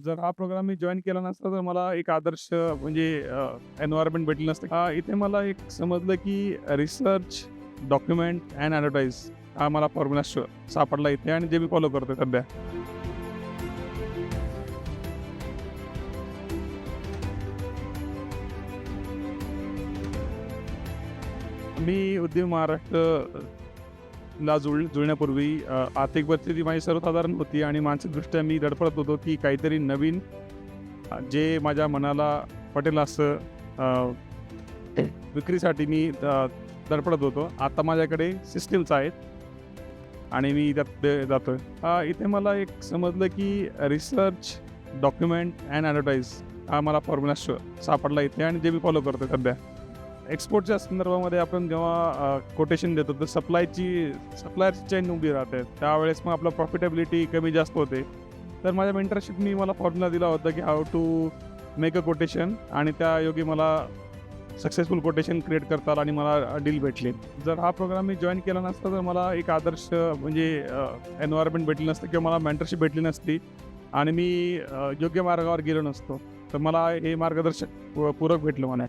जर हा प्रोग्राम मी जॉइन केला नसता तर मला एक आदर्श म्हणजे एन्व्हायर्नमेंट भेटलं नसतं. इथे मला एक समजलं की रिसर्च, डॉक्युमेंट अँड ॲडव्हर्टाइज हा मला फॉर्म्युला सापडला इथे आणि जे मी फॉलो करतोय सध्या. मी उद्यम महाराष्ट्रला जुळण्यापूर्वी आर्थिक परिस्थिती माझी सर्वसाधारण होती आणि मानसिकदृष्ट्या मी धडपडत होतो की काहीतरी नवीन जे माझ्या मनाला पटेल असं विक्रीसाठी मी धडपडत होतो. आता माझ्याकडे सिस्टम्स आहेत आणि मी त्यात जातोय. इथे मला एक समजलं की रिसर्च, डॉक्युमेंट अँड ॲडव्हर्टाइज हा मला फॉर्म्युला सापडला इथे आणि जे मी फॉलो करतोय सध्या. एक्सपोर्टच्या संदर्भामध्ये आपण जेव्हा कोटेशन देतो तर सप्लायरची चेन उभी राहते. त्यावेळेस मग आपलं प्रॉफिटेबिलिटी कमी जास्त होते. तर माझ्या मेंटरशिपनी मला फॉर्म्युला दिला होता की how to make a quotation आणि त्यायोगे मला सक्सेसफुल कोटेशन क्रिएट करता आलं आणि मला डील भेटली. जर हा प्रोग्राम मी जॉइन केला नसता तर मला एक आदर्श म्हणजे एन्व्हायर्नमेंट भेटलं नसतं किंवा मला मेंटरशिप भेटली नसती आणि मी योग्य मार्गावर गेलो नसतो. तर मला हे मार्गदर्शक पूरक भेटलं मला.